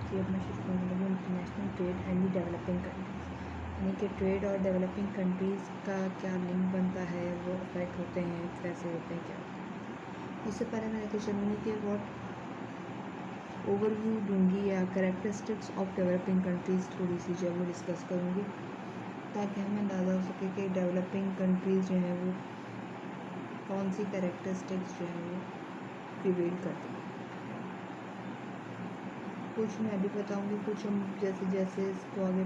कि अब मैं शुरू करने लगी international trade and the developing countries, यानी कि ट्रेड और डेवलपिंग कंट्रीज़ का क्या लिंक बनता है, वो अफेक्ट होते हैं, कैसे होते हैं, क्या होते हैं। उससे पहले मैं लेकर चलूँगी कि बहुत ओवरव्यू दूँगी या कैरेक्टरिस्टिक्स ऑफ डेवलपिंग कंट्रीज़ थोड़ी सी जो है वो डिस्कस करूँगी, ताकि हमें अंदाज़ा हो सके कि डेवलपिंग कंट्रीज़ जो हैं वो कौन सी कैरेक्टरिस्टिक्स जो है वो प्रिवेल करती हैं। कुछ मैं अभी बताऊँगी, कुछ हम जैसे जैसे इसको आगे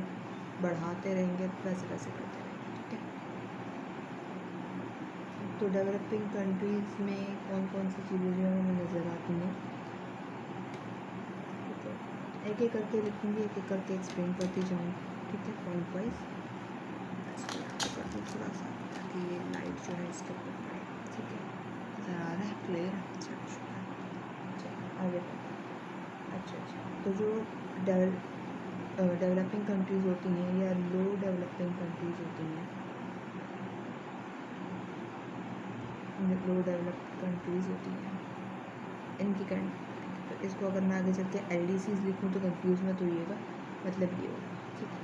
बढ़ाते रहेंगे वैसे वैसे करते रहेंगे, ठीक है। तो डेवलपिंग कंट्रीज़ में कौन कौन सी चीज़ें जो है हमें नज़र आती हैं, ठीक है। एक एक करके लिखूँगी, एक एक करके एक्सप्लेन करती जाऊँगी, ठीक है, पॉइंट वाइज। कर दूँ थोड़ा सा ताकि ये लाइट जो है इसके ऊपर पड़े, ठीक है। नज़र आ रहा है क्लियर? अच्छा शुक्र, अच्छा आगे अच्छा। तो जो डेवलपिंग कंट्रीज़ होती हैं या लो डेवलपिंग कंट्रीज़ होती हैं, लो डेवलप्ड कंट्रीज़ होती हैं, इनकी तो इसको अगर मैं आगे चल के LDCs लिखूँ तो कंफ्यूज मत होइएगा, मतलब ये होगा, ठीक है।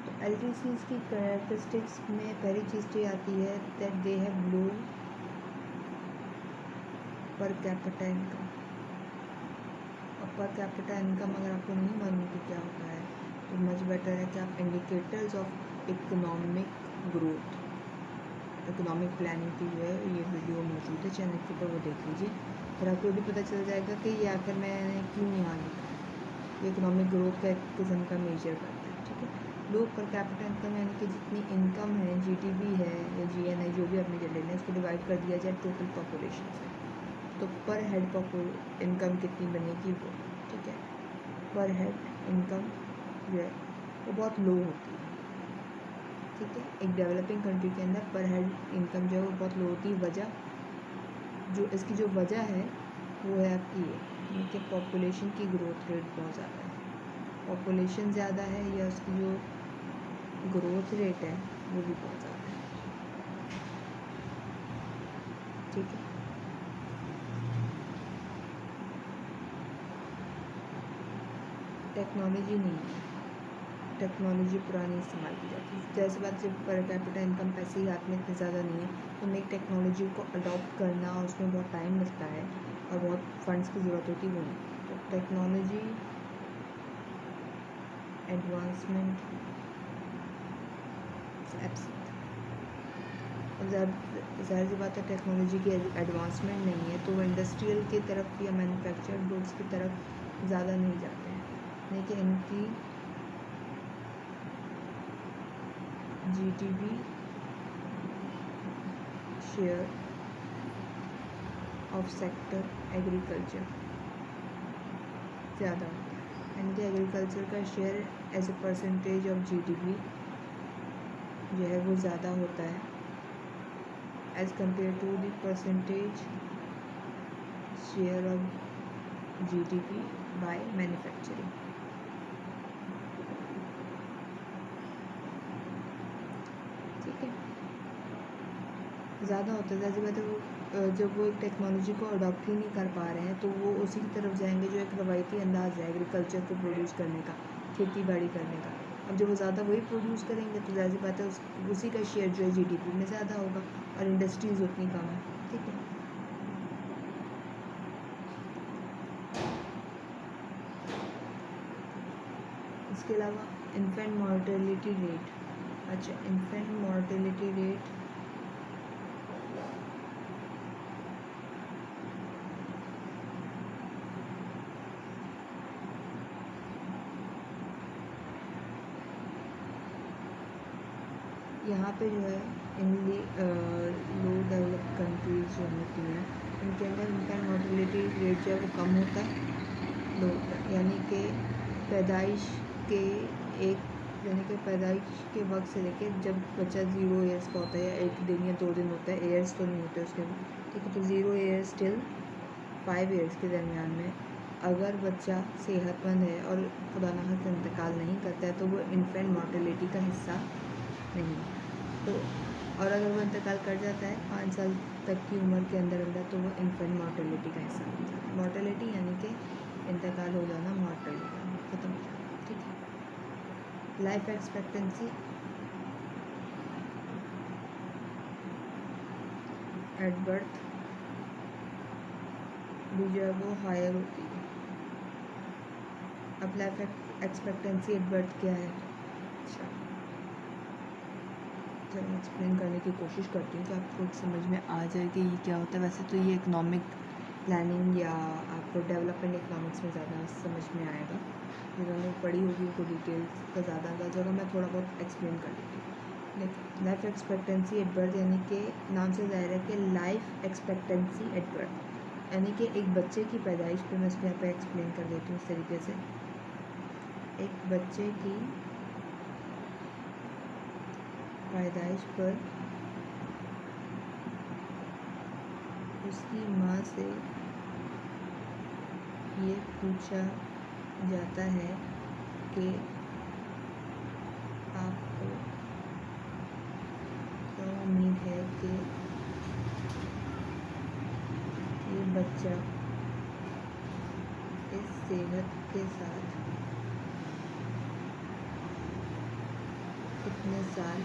तो LDCs की कैरेक्टरिस्टिक्स में पहली चीज़ तो ये आती है that they have low per capita income. और पर कैपिटा इनकम अगर आपको नहीं मालूम कि क्या होता है तो मच बेटर है कि आप indicators of economic growth, economic planning की जो है ये वीडियो मौजूद है चैनल के ऊपर, वो देख लीजिए, फिर आपको भी पता चल जाएगा कि ये आखिर मैंने क्यों यहाँ लिखा है। ये इकोनॉमिक ग्रोथ का एक किस्म का मेजर करता है, ठीक है। लोग पर कैपिटा इनकम यानी कि जितनी इनकम है, GDP है या GNI जो भी आपने ले लेना है, उसको डिवाइड कर दिया जाए टोटल पॉपुलेशन से, तो पर हेड इनकम कितनी बनेगी वो, ठीक है। पर हेड इनकम जो है वो बहुत लो होती है, ठीक है। एक डेवलपिंग कंट्री के अंदर पर हेड इनकम जो है वो बहुत लो होती है। वजह जो इसकी जो वजह है वो है आपकी ये कि पॉपुलेशन की ग्रोथ रेट बहुत ज़्यादा है। पॉपुलेशन ज़्यादा है या उसकी जो ग्रोथ रेट है वो भी बहुत ज़्यादा है, ठीक है। टेक्नोलॉजी नहीं है, टेक्नोलॉजी पुरानी इस्तेमाल की जाती है। जैसे बात जब पर कैपिटा इनकम पैसे ही हाथ में इतनी ज़्यादा नहीं है तो हमें टेक्नोलॉजी को अडॉप्ट करना और उसमें बहुत टाइम लगता है और बहुत फंड्स की ज़रूरत होती है, वो नहीं। तो टेक्नोलॉजी एडवांसमेंट ज़ाहिर सी बात है टेक्नोलॉजी की एडवांसमेंट नहीं है तो वो इंडस्ट्रियल की तरफ या मैन्युफैक्चर्ड गुड्स की तरफ ज़्यादा नहीं जाते हैं, लेकिन इनकी GDP share of sector agriculture ज़्यादा होता है, यानी कि एग्रीकल्चर का share as a percentage of GDP जो है वो ज़्यादा होता है as compare to the percentage share of GDP by manufacturing, ठीक है। ज़्यादा होता है, जैसे बात है वो जब वो एक टेक्नोलॉजी को अडॉप्ट ही नहीं कर पा रहे हैं तो वो उसी की तरफ जाएंगे जो एक रवायती अंदाज़ है एग्रीकल्चर को प्रोड्यूस करने का, खेती बाड़ी करने का। अब जब वो ज़्यादा वही प्रोड्यूस करेंगे तो ज़ाहिर सी बात है उसी का शेयर जो है GDP में ज़्यादा होगा और इंडस्ट्रीज़ उतनी कम है, ठीक है। इसके अलावा इन्फेंट मॉर्टेलिटी रेट, अच्छा इन्फेंट मॉर्टेलिटी रेट यहाँ पे जो है इन लो डेवलप्ड कंट्रीज जो होती हैं इनके अंदर इनफेंट मॉर्टेलिटी रेट जो है वो कम होता है, लो होता है, यानी कि पैदाइश के पैदाइश के वक्त से लेके जब बच्चा 0 ईयर्स का होता है या 1 दिन या 2 दिन होता है, ईयर्स तो नहीं होते उसके, ठीक है। तो 0 ईयर्स टिल 5 ईयर्स के दरमियान में अगर बच्चा सेहतमंद है और खुदा न खास्ता इंतकाल नहीं करता है तो वो इन्फेंट मॉर्टेलिटी का हिस्सा नहीं है। तो और अगर वो इंतकाल कर जाता है 5 साल तक की उम्र के अंदर तो वो इन्फेंट मॉर्टेलिटी का हिस्सा बन जाता है। मॉर्टेलिटी यानी कि इंतकाल हो जाना, मॉर्टल हो जाना, ख़त्म हो जाना, ठीक है। लाइफ एक्सपेक्टेंसी एट बर्थ भी जो है वो हायर होती है। अब लाइफ एक्सपेक्टेंसी एट बर्थ क्या है? अच्छा, चलो एक्सप्लेन करने की कोशिश करती हूँ कि आपको समझ में आ जाए कि ये क्या होता है। वैसे तो ये इकोनॉमिक प्लानिंग या आपको डेवलपमेंट इकोनॉमिक्स में ज़्यादा समझ में आएगा, जिन्होंने पढ़ी होगी उनको डिटेल्स का ज़्यादा अंदाजा होगा। मैं थोड़ा बहुत एक्सप्लेन कर देती हूँ। लाइफ एक्सपेक्टेंसी एट बर्थ यानी कि नाम से ज़ाहिर है कि लाइफ एक्सपेक्टेंसी एट बर्थ यानी कि एक बच्चे की पैदाइश पे, मैं इसको यहाँ पे एक्सप्लेन कर देती हूँ इस तरीके से। एक बच्चे की पैदाइश पर उसकी माँ से ये पूछा जाता है कि आपको क्या उम्मीद है कि ये बच्चा इस सेहत के साथ कितने साल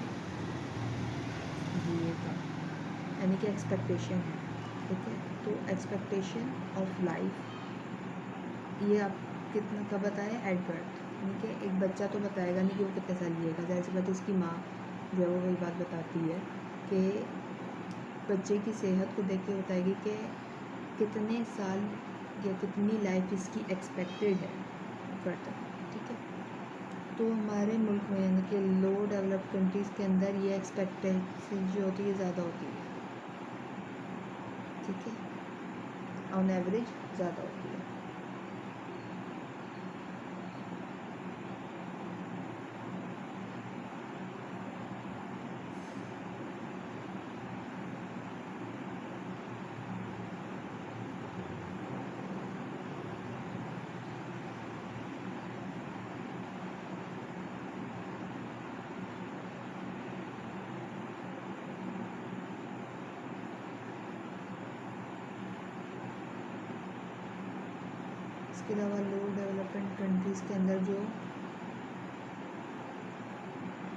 जिएगा, यानी कि एक्सपेक्टेशन है, ठीक है। तो एक्सपेक्टेशन ऑफ लाइफ ये आप कितना कब बताया? एट बर्थ, यानी कि एक बच्चा तो बताएगा नहीं कि वो कितने साल जिएगा, ज़ाहिर सी बात है इसकी माँ जो है वो वही बात बताती है कि बच्चे की सेहत को देख के बताएगी कि कितने साल या कितनी लाइफ इसकी एक्सपेक्टेड है फर्दर, ठीक है। तो हमारे मुल्क में यानी कि लो डेवलप्ड कंट्रीज़ के अंदर ये एक्सपेक्टेंसी जो होती है ज़्यादा होती है, ठीक है, ऑन एवरेज ज़्यादा होती है। इसके अलावा लो डेवलपमेंट कंट्रीज़ के अंदर जो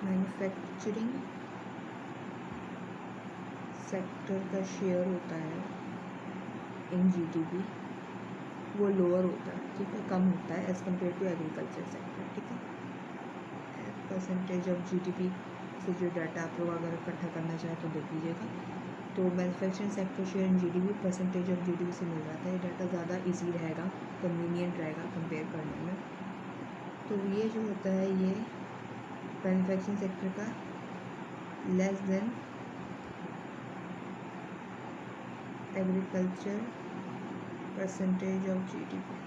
मैन्युफैक्चरिंग सेक्टर का शेयर होता है इन जीडीपी वो लोअर होता है, ठीक है, कम होता है as compare to agriculture sector, ठीक है। परसेंटेज ऑफ जीडीपी से जो डाटा आप लोग अगर इकट्ठा करना चाहें तो देख लीजिएगा। तो manufacturing sector share in GDP percentage of GDP से मिल जाता है। ये डाटा ज़्यादा इजी रहेगा, कन्वीनियंट रहेगा कंपेयर करने में। तो ये जो होता है ये मैन्युफैक्चरिंग सेक्टर का less than agriculture percentage of GDP,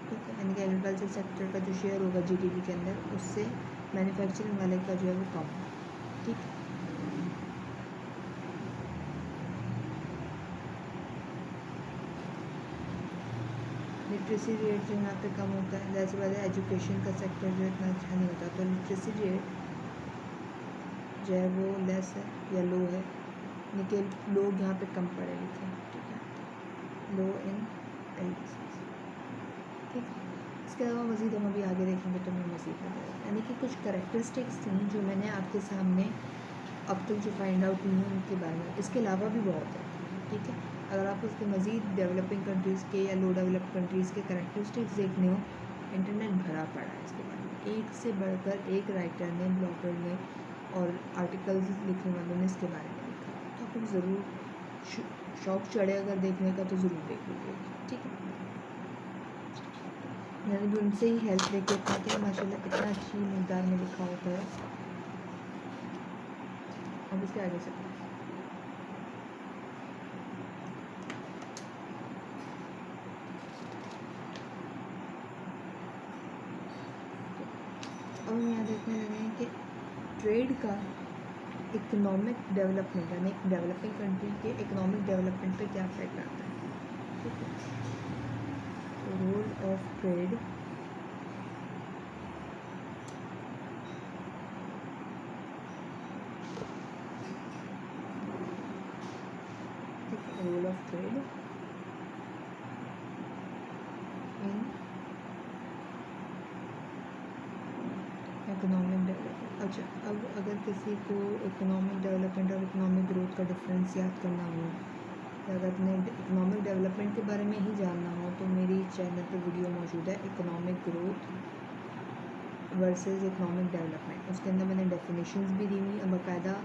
ठीक है, यानी कि एग्रीकल्चर सेक्टर का जो शेयर होगा जीडीपी के अंदर उससे मैन्युफैक्चरिंग वाले का जो है वो कम है, ठीक है। लिटरेसी रेट जो यहाँ पे कम होता है, जैसे बात है एजुकेशन का सेक्टर जो इतना अच्छा नहीं होता, तो लिटरेसी रेट जो है वो लेस है या लो है, यानी कि लोग यहाँ पे कम पढ़े लिखे हैं, ठीक है, लो इन एलिजिबिलिटी, ठीक है। इसके अलावा मज़ीद हम अभी आगे देखेंगे तो मैं मज़ीद बताऊँगा, यानी कि कुछ कैरेक्टरिस्टिक्स थी जो मैंने आपके सामने अब तक जो फाइंड आउट हुई हैं उनके बारे में। इसके अलावा भी बहुत है, ठीक है। अगर आपको उसके मज़ीद डेवलपिंग कंट्रीज़ के या लो डेवलप्ड कंट्रीज़ के कैरेक्टरिस्टिक्स देखने हो, इंटरनेट भरा पड़ा है इसके बारे में, एक से बढ़कर एक राइटर ने, ब्लॉगर ने और आर्टिकल्स लिखने वालों ने इसके बारे में लिखा, तो आपको ज़रूर शौक़ चढ़े अगर देखने का तो ज़रूर देख लीजिएगा, ठीक है। मैंने भी उनसे ही हेल्प लेके था कि माशाल्लाह इतना अच्छी मकदार में लिखा होता है। अब इसके आगे चलते हैं। अब हम यहाँ देखने लगे हैं कि ट्रेड का इकोनॉमिक डेवलपमेंट यानी डेवलपिंग कंट्री के इकोनॉमिक डेवलपमेंट पे क्या इफेक्ट आता है, ठीक है। Role of trade role of trade in economic development. अच्छा, अब अगर किसी को इकोनॉमिक डेवलपमेंट और इकोनॉमिक ग्रोथ का डिफरेंस याद करना हो, या अगर अपने इकोनॉमिक डेवलपमेंट के बारे में ही जानना हो, तो मेरी चैनल पे वीडियो मौजूद है economic growth versus economic development. उसके अंदर मैंने डेफिनेशंस भी दी हुई, बाकायदा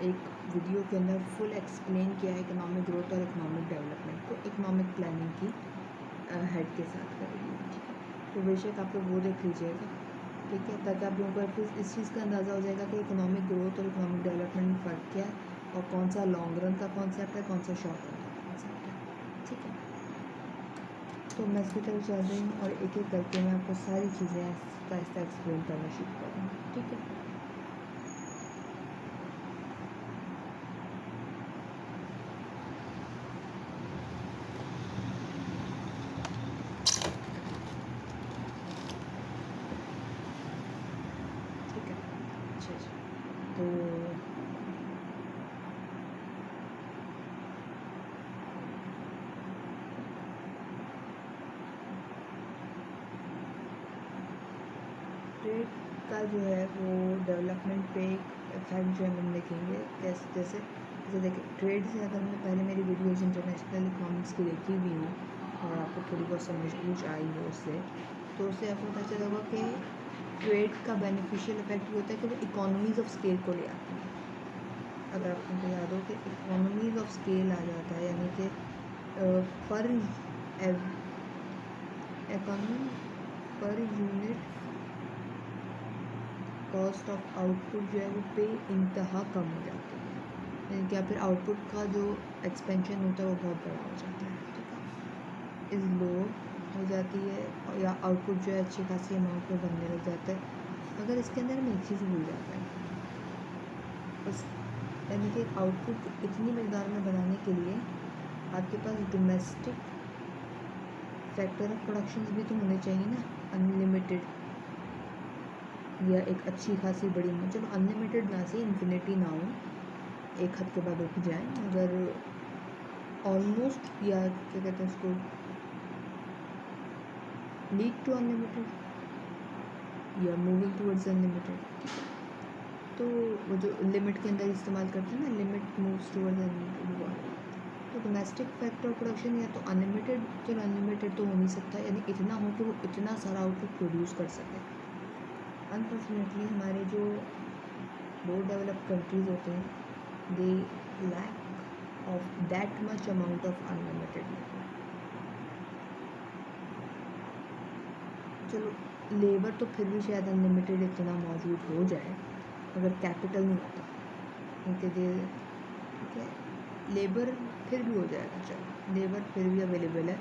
एक वीडियो के अंदर फुल एक्सप्लेन किया है इकोनॉमिक ग्रोथ और इकोनॉमिक डेवलपमेंट को इकोनॉमिक प्लानिंग की हेड के साथ करेगी। ठीक है, तो बेशक आप लोग वो देख लीजिएगा, ठीक है, ताकि आप लोगों को एटलीस्ट इस चीज़ का अंदाज़ा हो जाएगा कि इकोनॉमिक ग्रोथ और इकोनॉमिक डेवलपमेंट में फ़र्क क्या है, और कौन सा लॉन्ग रन का कॉन्सेप्ट है, कौन सा शॉर्ट रन का कॉन्सेप्ट है। ठीक है, तो मैं इसकी तरफ चल रही हूँ और एक एक करके मैं आपको सारी चीज़ें आहिस्ता आहिस्ता एक्सप्लेन करना शुरू करूँगी। ठीक है, ठीक है। अच्छा जी, तो ट्रेड का जो है वो डेवलपमेंट पे एक इफेक्ट जो है हम देखेंगे कैसे, जैसे देखिए ट्रेड से अगर मैं पहले मेरी वीडियोज़ इंटरनेशनल इकोनॉमिक्स की देखी हुई हूँ और आपको थोड़ी बहुत समझ बूझ आई हो उससे, तो उससे आपको पता चला होगा कि ट्रेड का बेनिफिशियल इफेक्ट ये होता है कि वो इकोनॉमीज़ ऑफ स्केल को ले आता है। अगर आपको याद हो कि इकोनॉमीज़ ऑफ स्केल आ जाता है, यानी कि पर economy per unit cost of output जो है वो पे इंतहा कम हो जाती है, यानी कि फिर आउटपुट का जो एक्सपेंशन होता है वो बहुत बड़ा हो जाता है। ठीक है, इस लो हो जाती है, या आउटपुट जो है अच्छी खासी अमाउंट में बनने लग जाता है। मगर इसके अंदर हम एक चीज़ भूल जाते हैं, उस यानी कि आउटपुट इतनी मकदार में बनाने के लिए आपके पास डोमेस्टिक फैक्टर ऑफ प्रोडक्शन भी तो होने चाहिए ना, अनलिमिटेड या एक अच्छी खासी बड़ी, चलो अनलिमिटेड ना से इन्फिनिटी ना हो, एक हद के बाद रुक जाए, मगर ऑलमोस्ट, या क्या कहते हैं उसको, लीड टू अनलिमिटेड या मूविंग टूवर्ड्स अनलिमिटेड। तो वो जो लिमिट के अंदर इस्तेमाल करते हैं ना, लिमिट मूव्स टूवर्ड्स अनलिमिटेड, हुआ। तो डोमेस्टिक फैक्टर ऑफ प्रोडक्शन या तो अनलिमिटेड, चलो अनलिमिटेड तो हो नहीं सकता, यानी इतना हो कि वो इतना सारा आउटपुट प्रोड्यूस कर सके। अनफॉर्चुनेटली हमारे जो लो डेवलप्ड कंट्रीज़ होते हैं, they lack of that much amount of unlimited. चलो लेबर तो फिर भी शायद अनलिमिटेड इतना मौजूद हो जाए, अगर कैपिटल नहीं होता, क्योंकि ठीक है, लेबर फिर भी हो जाएगा, चलो लेबर फिर भी अवेलेबल है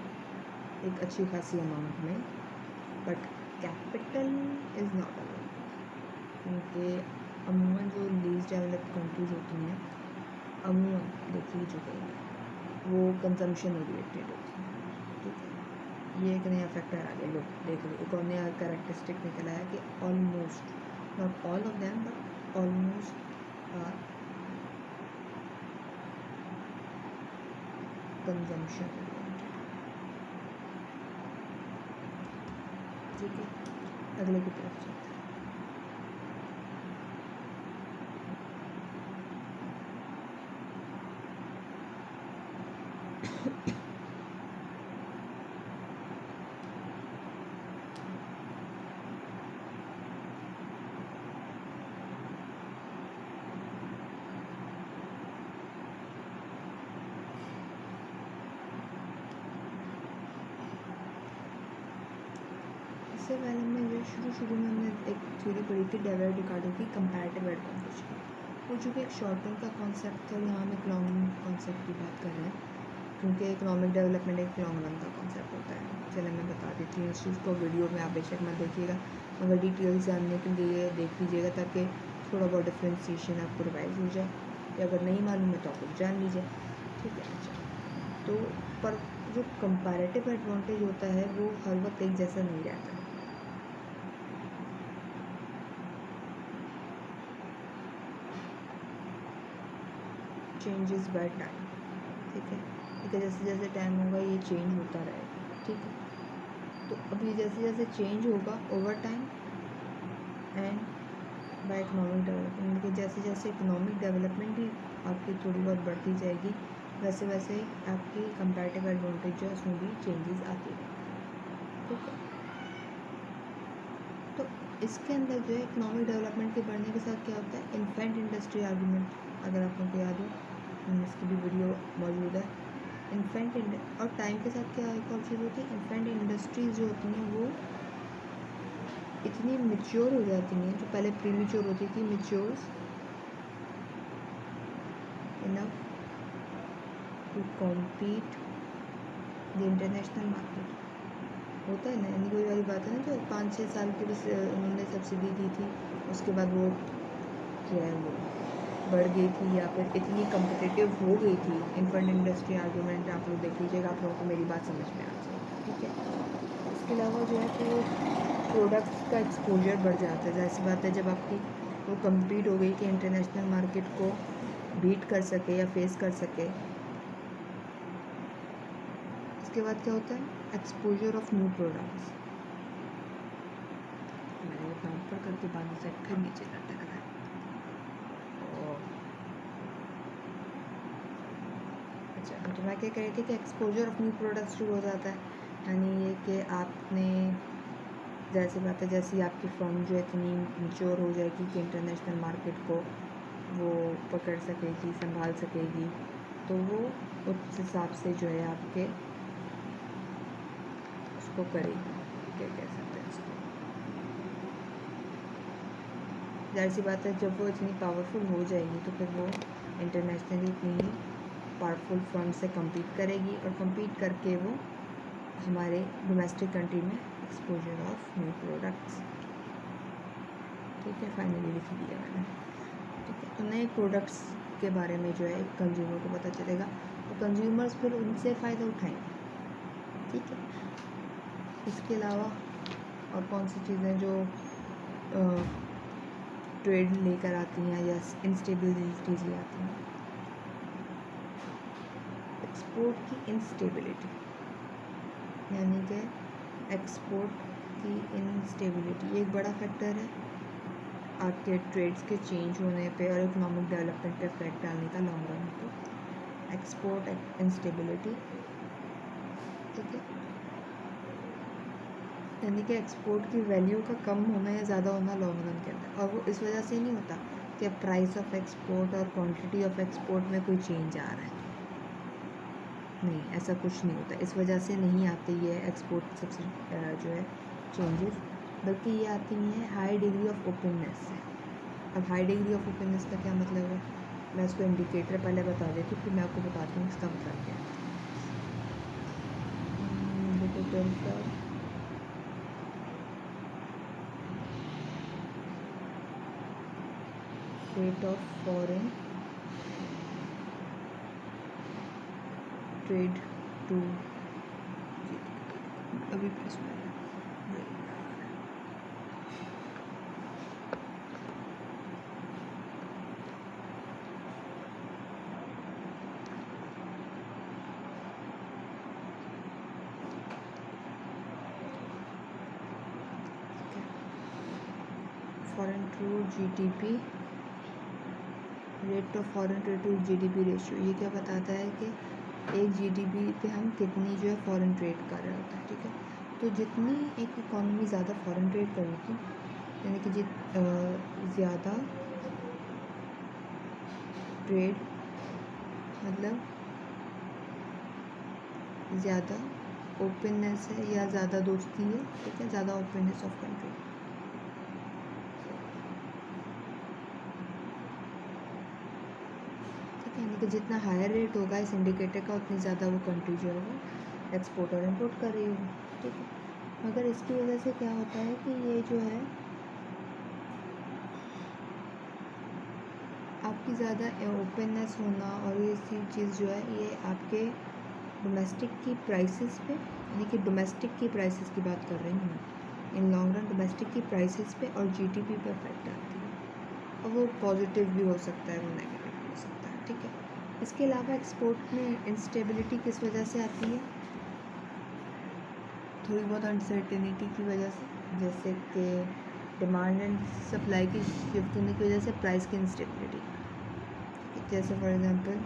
एक अच्छी खासी अमाउंट में, but capital is not available, क्योंकि अमूमन जो लीस्ट डेवलप्ड कंट्रीज़ होती हैं, अमूमन देखिए जो कहीं वो कंजम्पशन ओरिएंटेड होती हैं। ठीक है, ये एक नया फैक्टर आ गया, लोग देख लो, एक और नया कैरेक्टरिस्टिक निकला है कि almost, not all of them but almost consumption oriented. ठीक है, अगले की तरफ चलते हैं। इससे पहले मैं जो शुरू में हमने एक थ्योरी पढ़ी थी डेविड रिकार्डो की कंपैरेटिव एडवांटेज की, वो चूँकि एक शॉर्ट टर्म का कॉन्सेप्ट था, यहाँ हम एक लॉन्ग रन कॉन्सेप्ट की बात कर रहे हैं, क्योंकि इकोनॉमिक डेवलपमेंट एक लॉन्ग रन का कॉन्सेप्ट होता है। चलिए मैं बता देती हूँ इस चीज़ को, वीडियो में आप बेशक मत देखिएगा, मगर डिटेल्स जानने के लिए देख लीजिएगा, ताकि थोड़ा बहुत डिफ्रेंसीशन आपको रिवाइज हो जाए, या अगर नहीं मालूम है तो आप लोग जान लीजिए। ठीक है, अच्छा, तो पर जो कंपैरेटिव एडवांटेज होता है वो हर वक्त एक जैसा नहीं रहता, चेंजेस बाय टाइम। ठीक है, ठीक है, जैसे जैसे टाइम होगा ये चेंज होता रहेगा। ठीक है, तो अब ये जैसे जैसे चेंज होगा over time, and by economic development, कि जैसे जैसे इकोनॉमिक डेवलपमेंट भी आपकी थोड़ी बहुत बढ़ती जाएगी वैसे वैसे आपकी कंपैरेटिव एडवांटेज जो है उसमें भी चेंजेस आती रहेंगी। ठीक है, तो इसके अंदर जो है इकोनॉमिक डेवलपमेंट के बढ़ने के साथ क्या होता है, इन्फेंट इंडस्ट्री आर्गूमेंट, अगर आप लोगों को याद हो इसकी भी वीडियो मौजूद है। इन्फेंट और टाइम के साथ क्या एक और चीज़ होती है, इन्फेंट इंडस्ट्रीज जो होती हैं वो इतनी मेच्योर हो जाती हैं, जो पहले प्री मेच्योर होती थी, matures enough to compete the international market. होता है ना, यानी कोई वाली बात है ना, जो 5-6 साल की बस उन्होंने सब्सिडी दी थी, उसके बाद वो क्या है वो बढ़ गई थी या फिर इतनी कम्पिटिटिव हो गई थी। इन्फेंट इंडस्ट्री आर्गूमेंट आप लोग देख लीजिएगा, आप लोगों को मेरी बात समझ में आ जाएगी। ठीक है, इसके अलावा जो है कि वो प्रोडक्ट्स का एक्सपोजर बढ़ जाता है। जैसी बात है, जब आपकी वो कम्पीट हो गई कि इंटरनेशनल मार्केट को बीट कर सके या फेस कर सके, इसके बाद क्या होता है, एक्सपोजर ऑफ न्यू प्रोडक्ट्स। मैंने अपना ऊपर करके बांधा से फिर नीचे लटक रहा है। अच्छा, तो मैं क्या कह रही थी कि एक्सपोजर ऑफ न्यू प्रोडक्ट्स शुरू हो जाता है, यानी ये कि आपने जैसी बात है, जैसी आपकी फर्म जो इतनी मेच्योर हो जाएगी कि इंटरनेशनल मार्केट को वो पकड़ सकेगी, संभाल सकेगी, तो वो उस हिसाब से जो है आपके उसको करेगी, क्या कह सकते हैं उसको। जाहिर सी बात है, जब वो इतनी पावरफुल हो जाएगी तो फिर वो इंटरनेशनली इतनी पावरफुल फर्म से कम्पीट करेगी और कम्पीट करके वो हमारे डोमेस्टिक कंट्री में एक्सपोजर ऑफ न्यू प्रोडक्ट्स। ठीक है, फाइनली लिख दिया मैंने। ठीक है, तो नए प्रोडक्ट्स के बारे में जो है कंज्यूमर को पता चलेगा, तो कंज्यूमर्स फिर उनसे फ़ायदा उठाएंगे। ठीक है, इसके अलावा और कौन सी चीज़ें जो ट्रेड लेकर आती हैं या इंस्टेबिलिटीज ले आती हैं, एक्सपोर्ट की इंस्टेबिलिटी, यानी कि एक्सपोर्ट की इंस्टेबिलिटी एक बड़ा फैक्टर है आपके ट्रेड्स के चेंज होने पे और इकोनॉमिक डेवलपमेंट पे इफेक्ट डालने का लॉन्ग रन पे, एक्सपोर्ट इंस्टेबिलिटी। ठीक है, यानी कि एक्सपोर्ट की वैल्यू का कम होना या ज़्यादा होना लॉन्ग रन के अंदर, और वो इस वजह से नहीं होता कि प्राइस ऑफ एक्सपोर्ट और क्वांटिटी ऑफ एक्सपोर्ट में कोई चेंज आ रहा है, नहीं, ऐसा कुछ नहीं होता। इस वजह से नहीं आती ये एक्सपोर्ट सबसे जो है चेंजेस, बल्कि ये आती हैं हाई डिग्री ऑफ ओपननेस से। अब हाई डिग्री ऑफ ओपननेस का क्या मतलब है, मैं इसको इंडिकेटर पहले बता देती हूँ, फिर मैं आपको बताती हूँ इसका मतलब क्या है। Rate of foreign trade to, अभी प्रेस में foreign to GDP, rate of foreign trade to GDP ratio, ये क्या बताता है कि एक जीडीपी पे हम कितनी जो है फॉरेन ट्रेड कर रहे होते हैं। ठीक है, तो जितनी एक इकॉनमी ज़्यादा फॉरेन ट्रेड करेगी, यानी कि ज़्यादा ट्रेड मतलब ज़्यादा ओपननेस है या ज़्यादा दोस्ती है। ठीक है, ज़्यादा ओपननेस ऑफ कंट्री। यानी कि जितना हायर रेट होगा इस इंडिकेटर का, उतनी ज़्यादा वो कंट्री जो है वो एक्सपोर्ट और इम्पोर्ट कर रही होगी। ठीक है, मगर इसकी वजह से क्या होता है कि ये जो है आपकी ज़्यादा ओपननेस होना और ये चीज़ जो है ये आपके डोमेस्टिक की प्राइसेस पे, यानी कि डोमेस्टिक की प्राइसेस की बात कर रही हूँ मैं, इन लॉन्ग रन डोमेस्टिक की प्राइसेस पे और जीडीपी पे इफेक्ट आती है, और वो पॉजिटिव भी हो सकता है, वो नेगेटिव भी हो सकता है। ठीक है, इसके अलावा एक्सपोर्ट में इंस्टेबिलिटी किस वजह से आती है, थोड़ी बहुत अनसर्टेनिटी की वजह से, जैसे कि डिमांड एंड सप्लाई की शिफ्ट होने की वजह से प्राइस की इंस्टेबिलिटी, जैसे फॉर एग्जांपल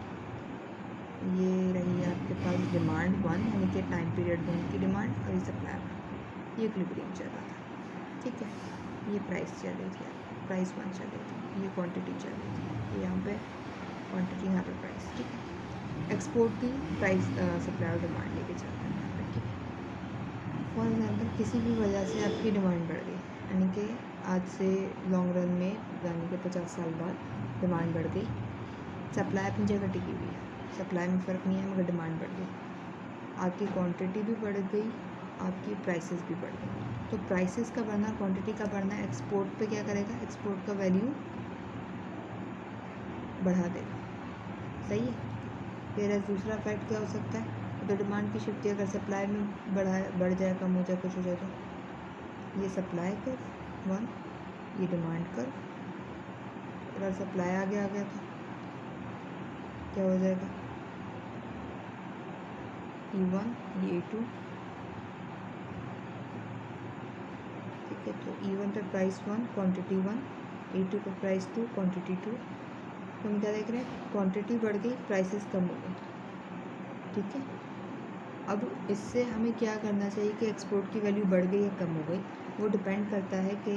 ये रही है आपके पास डिमांड 1 यानी कि टाइम पीरियड 1 की डिमांड, और ये सप्लाई 1, ये इक्विलिब्रियम चल रहा था, ठीक है। ये प्राइस चल रही थी, प्राइस 1 चल रही थी, ये क्वांटिटी चल रही थी, यहाँ पे क्वांटिटी, यहाँ पे प्राइस, ठीक है। एक्सपोर्ट की प्राइस सप्लाई और डिमांड लेके चल रहे हैं, ठीक है। फॉर एग्जांपल किसी भी वजह से आपकी डिमांड बढ़ गई, यानी कि आज से लॉन्ग रन में यानी कि 50 साल बाद डिमांड बढ़ गई, सप्लाई अपनी जगह टिकी हुई है, सप्लाई में फ़र्क नहीं है मगर डिमांड बढ़ गई, आपकी क्वांटिटी भी बढ़ गई, आपकी प्राइसेस भी बढ़ गई। तो प्राइसेस का बढ़ना, क्वांटिटी का बढ़ना एक्सपोर्ट पे क्या करेगा, एक्सपोर्ट का वैल्यू बढ़ा देगा, सही है। फिर दूसरा फैक्ट क्या हो सकता है, तो डिमांड की शिफ्ट, अगर सप्लाई में बढ़ जाए, कम हो जाए, कुछ हो जाए, तो ये सप्लाई कर्व 1, ये डिमांड कर्व, अगर सप्लाई आगे आ गया तो क्या हो जाएगा, E1, ये E2, ठीक है। तो E1 पे प्राइस 1, क्वांटिटी 1, E2 पे प्राइस 2, क्वांटिटी 2। तो हम क्या देख रहे हैं, क्वांटिटी बढ़ गई, प्राइसेस कम हो गई, ठीक है। अब इससे हमें क्या करना चाहिए कि एक्सपोर्ट की वैल्यू बढ़ गई या कम हो गई, वो डिपेंड करता है कि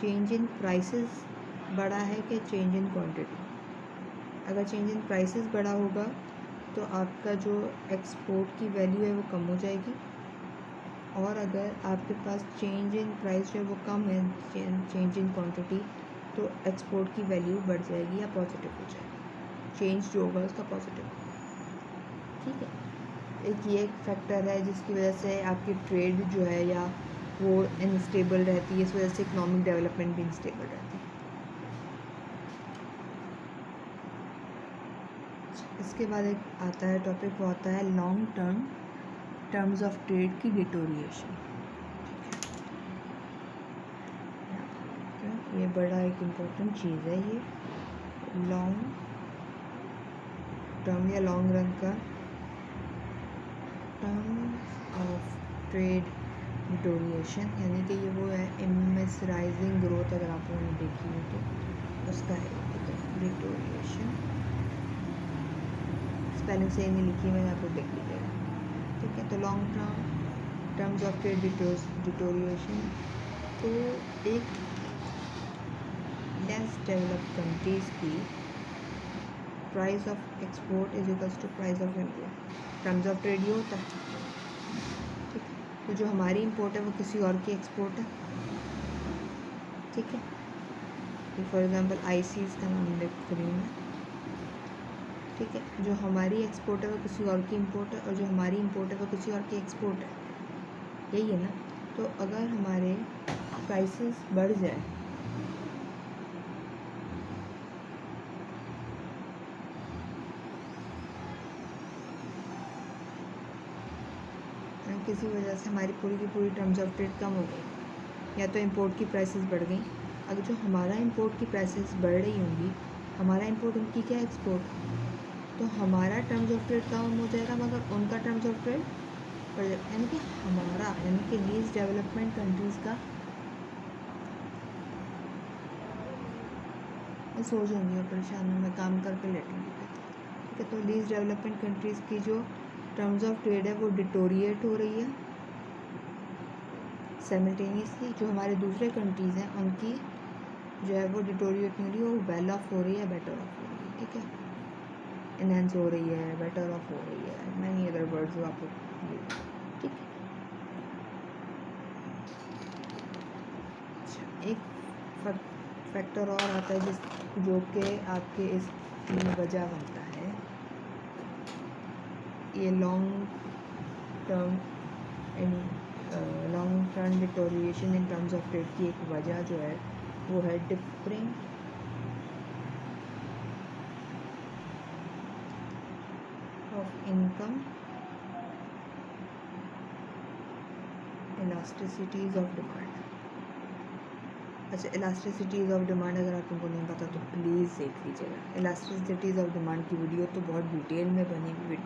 चेंज इन प्राइसेस बढ़ा है कि चेंज इन क्वांटिटी। अगर चेंज इन प्राइसेस बढ़ा होगा तो आपका जो एक्सपोर्ट की वैल्यू है वो कम हो जाएगी, और अगर आपके पास चेंज इन प्राइस जो है वो कम है, चेंज इन क्वांटिटी, तो एक्सपोर्ट की वैल्यू बढ़ जाएगी या पॉजिटिव हो जाएगी, चेंज जो होगा उसका पॉजिटिव, ठीक है। एक ये एक फैक्टर है जिसकी वजह से आपकी ट्रेड जो है या वो अनस्टेबल रहती है, इस वजह से इकोनॉमिक डेवलपमेंट भी अनस्टेबल रहती है। इसके बाद एक आता है टॉपिक, वो आता है long term terms of trade की डिटोरिएशन, ये बड़ा एक इम्पोर्टेंट चीज़ है, ये लॉन्ग टर्म या लॉन्ग रन का टर्म्स ऑफ ट्रेड डिटोरिएशन, यानी कि ये वो है इमेसराइजिंग ग्रोथ, अगर आप लोगों ने देखी हो तो उसका है डिटोरिएशन, स्पेलिंग सही नहीं लिखी मैंने, आपको देख लीजिएगा, ठीक है। तो long terms of trade deterioration, तो एक लेस डेवलप्ड कंट्रीज़ की price of export is equals to price of import, terms of trade ये होता है, ठीक है। तो जो हमारी इम्पोर्ट है वो किसी और की एक्सपोर्ट है, ठीक है। फॉर एग्जांपल आईसीज़ का नाम लिख रही हूँ, ठीक है। जो हमारी एक्सपोर्ट है वो किसी और की इम्पोर्ट है, और जो हमारी इम्पोर्ट है वो किसी और की एक्सपोर्ट है, यही है ना। तो अगर हमारे प्राइसेस बढ़ जाए, किसी वजह से हमारी पूरी की पूरी टर्म्स ऑफ ट्रेड कम हो गई, या तो इंपोर्ट की प्राइसेस बढ़ गई, अगर जो हमारा इंपोर्ट की प्राइसेस बढ़ रही होंगी, हमारा इंपोर्ट उनकी क्या एक्सपोर्ट, तो हमारा टर्म्स ऑफ ट्रेड कम हो जाएगा मगर उनका टर्म्स ऑफ ट्रेड बढ़ जाएगा, यानी कि हमारा, यानी कि लीस्ट डेवलपमेंट कंट्रीज़ का, मैं सो जाऊँगी और परेशान हूँ, मैं काम करके लेटूँगी, ठीक है। तो लीस्ट डेवलपमेंट कंट्रीज़ की जो टर्म्स ऑफ ट्रेड है वो डिटोरिएट हो रही है साइमल्टेनियसली, जो हमारे दूसरे कंट्रीज़ हैं उनकी जो है वो डिटोरिएट नहीं हो रही, वो वेल ऑफ हो रही है, बेटर ऑफ हो रही है, ठीक है। एनहेंस हो रही है, बेटर ऑफ हो रही है, मैनी अदर वर्ड्स जो आपको, ठीक है। अच्छा, एक फैक्टर और आता है जिस जो कि आपके इस वजह बनता है, ये long term deterioration in terms of trade की एक वजह जो है वो है differing of income elasticities of demand. अच्छा, इलास्टिसिटीज़ ऑफ डिमांड अगर आप उनको नहीं पता तो प्लीज़ देख लीजिएगा, इलास्टिसिटीज़ ऑफ डिमांड की वीडियो तो बहुत डिटेल में बनी हुई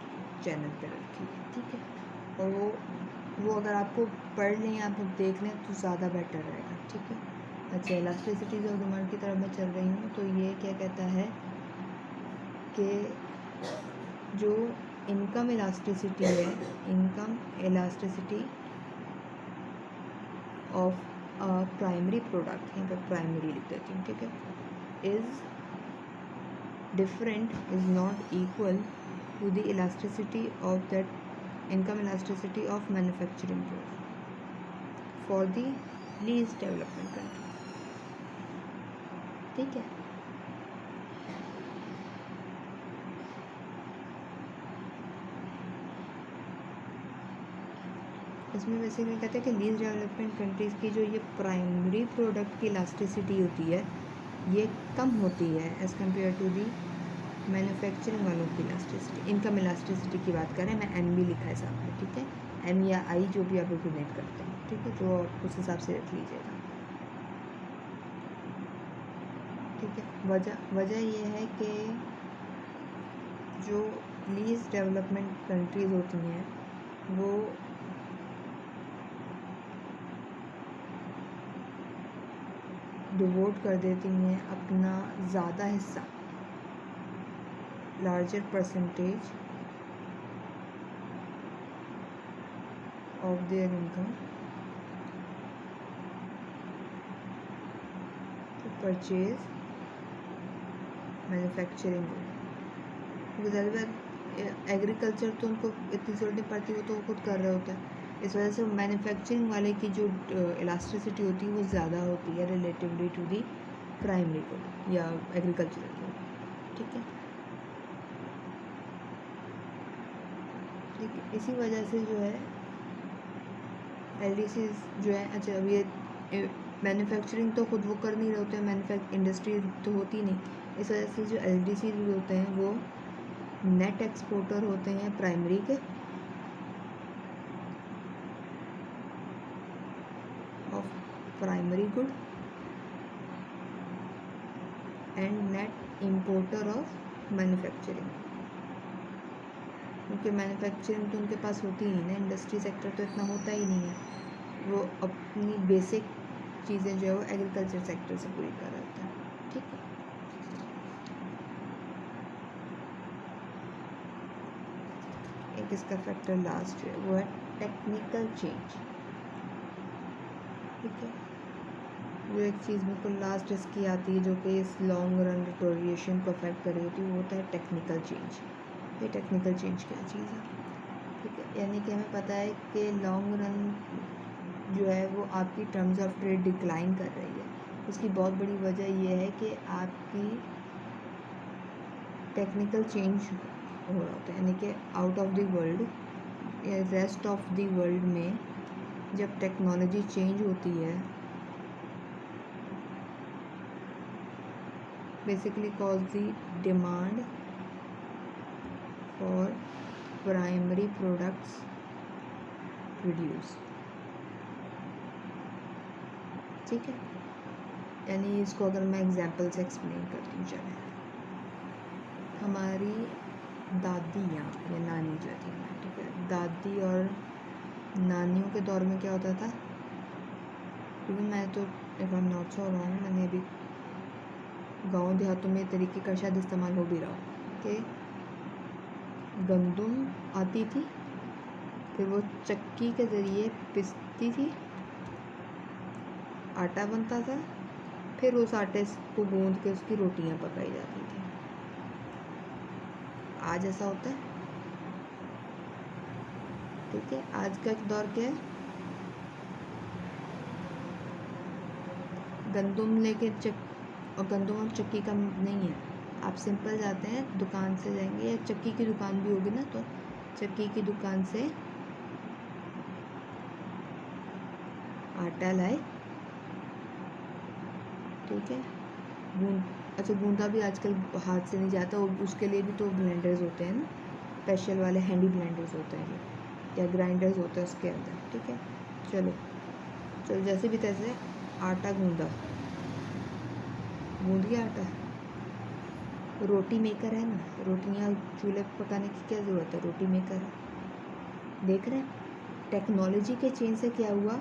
चैनल पर रखी है, ठीक है। और वो अगर आपको पढ़ लें, आप देख लें तो ज़्यादा बेटर रहेगा, ठीक है। अच्छा, इलास्टिसिटीज ऑफ डिमांड की तरफ मैं चल रही हूँ। तो ये क्या कहता है कि जो इनकम इलास्टिसिटी है, income elasticity of primary product, यहाँ पे प्राइमरी लिख देती हूँ, ठीक है, is different, is not equal to the elasticity of that income elasticity of manufacturing growth for the least development countries. ठीक है, इसमें बेसिकली कहते हैं कि लीस्ट डेवलपमेंट कंट्रीज़ की जो ये प्राइमरी प्रोडक्ट की इलास्टिसिटी होती है ये कम होती है as compare to the manufacturing वालों की इलास्टिसिटी। इनकम इलास्टिसिटी की बात करें, मैं एन भी लिखा है साथ में, ठीक है, एन या आई जो भी आप रिप्रेजेंट करते हैं, ठीक है, जो आप उस हिसाब से रख लीजिएगा, ठीक है। वजह ये है कि जो लीस्ट डेवलपमेंट कंट्रीज़ होती हैं वो डिवोट कर देती हैं अपना ज़्यादा हिस्सा, larger percentage of their income to purchase manufacturing. क्योंकि ज़्यादातर एग्रीकल्चर तो उनको इतनी ज़रूरत नहीं पड़ती, वो तो खुद कर रहे होते हैं, इस वजह से मैन्युफैक्चरिंग वाले की जो इलास्टिसिटी होती है वो ज़्यादा होती है relatively to the primary good या एग्रीकल्चरल गुड, ठीक है, ठीक है। इसी वजह से जो है LDCs जो है, अच्छा अब ये मैन्युफैक्चरिंग तो खुद वो कर नहीं रहे होते हैं, इंडस्ट्री तो होती नहीं, इस वजह से जो LDCs होते हैं वो नेट एक्सपोर्टर होते हैं प्राइमरी के of primary good and net importer of manufacturing. क्योंकि मैन्युफैक्चरिंग तो उनके पास होती ही नहीं ना, इंडस्ट्री सेक्टर तो इतना होता ही नहीं है, वो अपनी बेसिक चीज़ें जो है वो एग्रीकल्चर सेक्टर से पूरी कर रहा होता है, ठीक है। एक इसका फैक्टर लास्ट है वो है टेक्निकल चेंज, ठीक है, जो एक चीज़ बिल्कुल लास्ट इसकी आती है जो कि इस लॉन्ग रन डिटोरिएशन को अफेक्ट कर रही होती है, वो होता है टेक्निकल चेंज। ये टेक्निकल चेंज क्या चीज़ है, ठीक है, यानी कि हमें पता है कि लॉन्ग रन जो है वो आपकी टर्म्स ऑफ ट्रेड डिक्लाइन कर रही है। उसकी बहुत बड़ी वजह यह है कि आपकी टेक्निकल चेंज हो रहा होता है, यानी कि आउट ऑफ द वर्ल्ड या रेस्ट ऑफ द वर्ल्ड में जब टेक्नोलॉजी चेंज होती है, basically cause the demand for primary products reduce, ठीक है, यानी इसको अगर मैं एग्जांपल से एक्सप्लेन करती हूँ, चलें, हमारी दादियाँ या नानी जो थी, ठीक है, दादी और नानियों के दौर में क्या होता था, क्योंकि मैं तो if I am not so wrong, मैंने अभी गांव देहातों में तरीके का शायद इस्तेमाल हो भी रहा हो कि गंदुम आती थी, फिर वो चक्की के ज़रिए पिसती थी, आटा बनता था, फिर उस आटे को गूंद के उसकी रोटियां पकाई जाती थी। आज ऐसा होता है, ठीक है, आज का दौर क्या है, गंदुम लेके और गंदुम और चक्की का नहीं है, आप सिंपल जाते हैं दुकान से जाएंगे, या चक्की की दुकान भी होगी ना, तो चक्की की दुकान से आटा लाए, ठीक है, अच्छा गूंदा भी आजकल हाथ से नहीं जाता, उसके लिए भी तो ब्लेंडर्स होते हैं ना, स्पेशल वाले हैंडी ब्लेंडर्स होते हैं या ग्राइंडर्स होते हैं उसके अंदर, ठीक है। चलो जैसे भी तैसे आटा गूंद गया आटा, रोटी मेकर है ना, रोटियां चूल्हे पर पकाने की क्या ज़रूरत है, रोटी मेकर है, देख रहे हैं टेक्नोलॉजी के चेंज से क्या हुआ,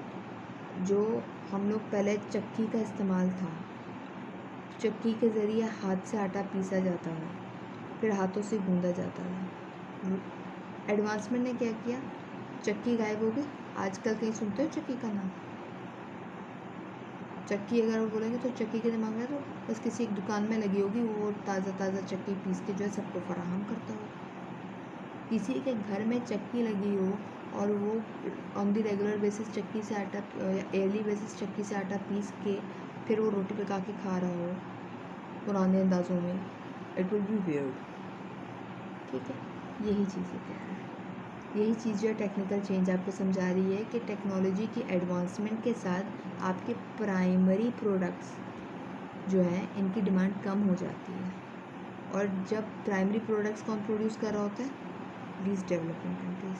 जो हम लोग पहले चक्की का इस्तेमाल था, चक्की के ज़रिए हाथ से आटा पीसा जाता था, फिर हाथों से गूंदा जाता था। एडवांसमेंट ने क्या किया, चक्की गायब हो गई। आजकल कहीं सुनते हो चक्की का नाम? चक्की अगर वो बोलेंगे तो चक्की के दिमाग में तो बस किसी एक दुकान में लगी होगी, वो ताज़ा चक्की पीस के जो है सबको फराहम करता हो। किसी के घर में चक्की लगी हो और वो ऑन दी रेगुलर बेसिस चक्की से आटा या एयरली बेसिस चक्की से आटा पीस के फिर वो रोटी पका के खा रहा हो पुराने अंदाज़ों में, इट विल बी वियर्ड। ठीक है, यही चीज़ें कह रहा है। यही चीज़ जो है टेक्निकल चेंज आपको समझा रही है कि टेक्नोलॉजी की एडवांसमेंट के साथ आपके प्राइमरी प्रोडक्ट्स जो हैं इनकी डिमांड कम हो जाती है। और जब प्राइमरी प्रोडक्ट्स कौन प्रोड्यूस कर रहा होता है? Least developing countries.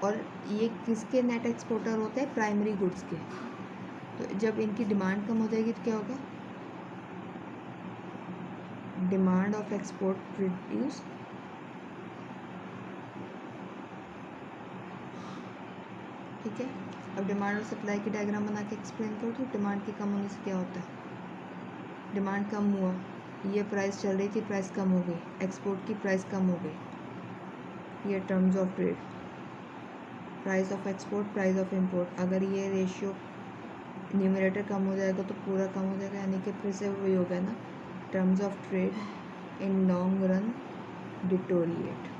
और ये किसके नेट एक्सपोर्टर होते हैं? प्राइमरी गुड्स के। तो जब इनकी डिमांड कम हो जाएगी तो क्या होगा? डिमांड ऑफ एक्सपोर्ट प्रोड्यूस, ठीक है। अब डिमांड और सप्लाई की डायग्राम बना के एक्सप्लेन करो तो डिमांड के कम होने से क्या होता है? डिमांड कम हुआ, ये प्राइस चल रही थी, प्राइस कम हो गई, एक्सपोर्ट की प्राइस कम हो गई। ये terms of trade, price of export, price of import. अगर ये रेशियो न्यूमरेटर कम हो जाएगा तो पूरा कम हो जाएगा, यानी कि फिर से वही हो गया ना, terms of trade in long run deteriorate.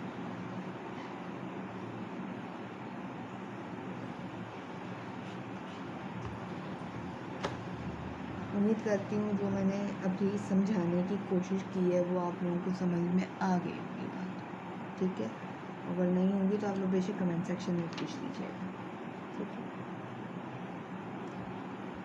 उम्मीद करती हूँ जो मैंने अभी समझाने की कोशिश की है वो आप लोगों को समझ में आ गई होगी बात। ठीक है, अगर नहीं होगी तो आप लोग बेशक कमेंट सेक्शन में पूछ लीजिएगा।